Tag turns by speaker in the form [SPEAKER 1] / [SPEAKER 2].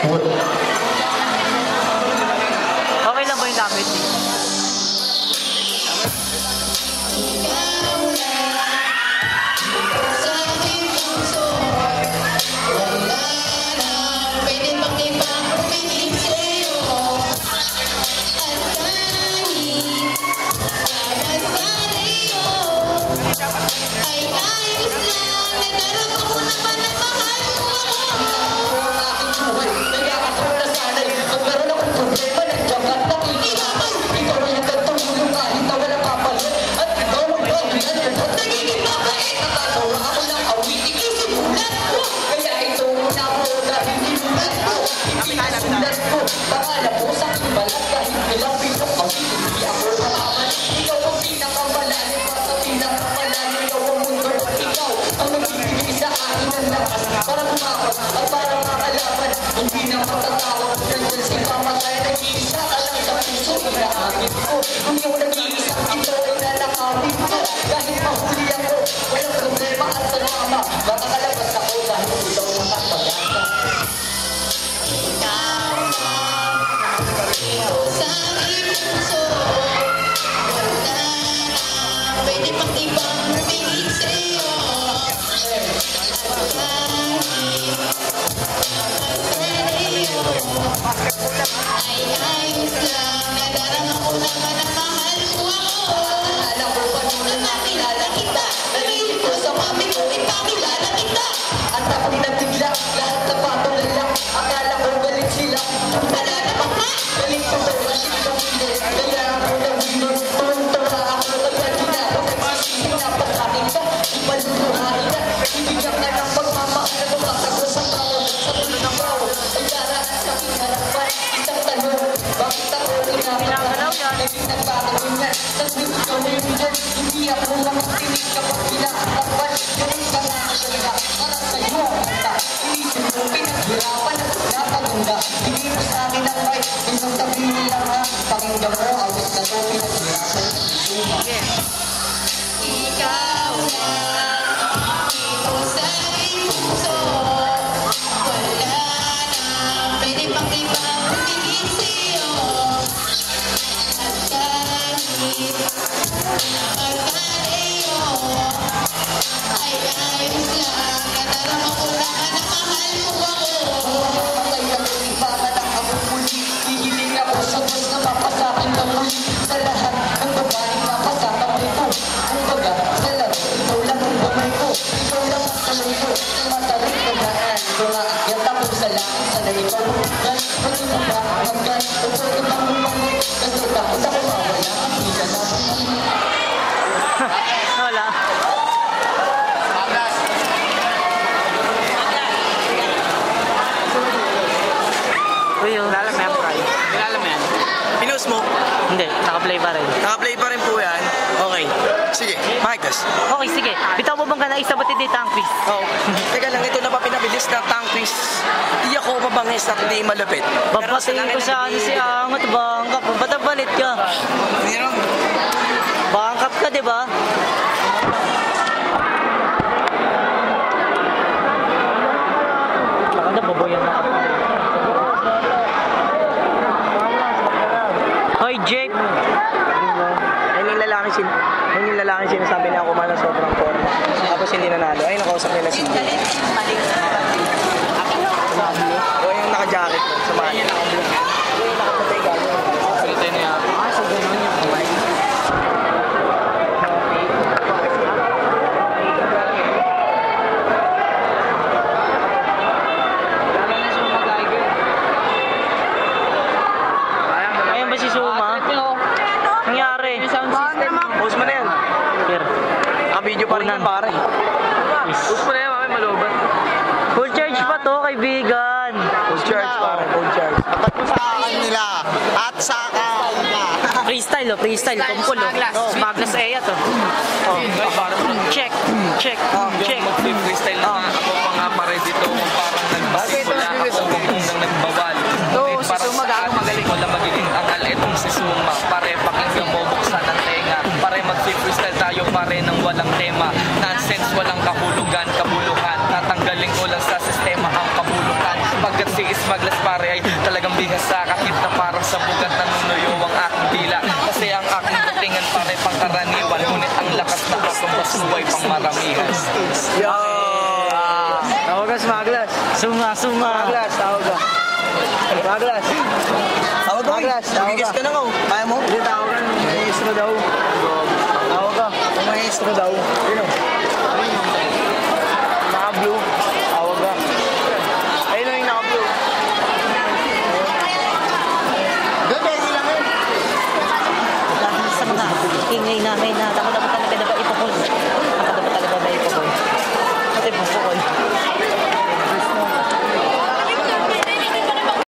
[SPEAKER 1] Okay lang ba yung damage? Hindi, naka-play pa rin.
[SPEAKER 2] Naka-play pa rin po yan. Okay. Sige, Marcus.
[SPEAKER 1] Okay, sige. Bitaw mo bang ka na isa batid ni tank quiz?
[SPEAKER 2] Oo. Teka lang, ito na pa pinabilis na tank quiz. Di ako mabangis at hindi malupit.
[SPEAKER 1] Babatiin ko sa ano si Angot, bangkap. Ba't balit ka?
[SPEAKER 2] Meron.
[SPEAKER 1] Bangkap ka, di ba? Baka na, baboyan na ka. Hoy, Jake!
[SPEAKER 2] Ayun yung lalaki sinasabi na ako man na sobrang forma. Tapos hindi nanalo. Ayun, nakausap nila si Jake. O yung naka-jacket ko. Sa bahay. Yung nakapatay gano'n. Salita na yan. So gano'n yung kamay.
[SPEAKER 1] Ayan ba si Suma? Nangyari?
[SPEAKER 2] Post mo na yan. Naka-video pa rin yan, pare. Post mo na yan, mami, maluban.
[SPEAKER 1] Full charge pa to, kaibigan.
[SPEAKER 2] Full charge, pare. Full charge.
[SPEAKER 3] Dapat mo sa akin nila at sa akin nila.
[SPEAKER 1] Freestyle, oh, freestyle. Kumpul, oh. Smaglas Eya to. Oh. Check, check, check.
[SPEAKER 4] Mag-freestyle na nga ako mga pare dito kung parang nagbasimula ako kung nagbawal.
[SPEAKER 2] Si Suma gano'ng magaling.
[SPEAKER 4] Wala magiging angal itong si Suma. Pare pakinggan mo buksan ang tenga. Pare mag-freestyle tayo pare ng walang tema. Nonsense, walang kahulugan, kabuluhan. Tatanggalin ko lang sa sistema ang kabulukan. Pagkat si Smaglas pare
[SPEAKER 2] Maglas.
[SPEAKER 1] Suma.
[SPEAKER 2] Maglas, tawag ka. Maglas.
[SPEAKER 3] Tawag ko.
[SPEAKER 2] Maglas, tawag
[SPEAKER 3] Gigis
[SPEAKER 2] ka.
[SPEAKER 3] ka na nga. Kaya mo?
[SPEAKER 2] Hindi, tawag ka. Maestro daw. Tawag ka. Maestro daw. Yun o. Naka-blue. Tawag ka. Ayun o yung naka-blue.
[SPEAKER 3] Doon, pwede lang yun.
[SPEAKER 1] Sa mga ingay namin na takot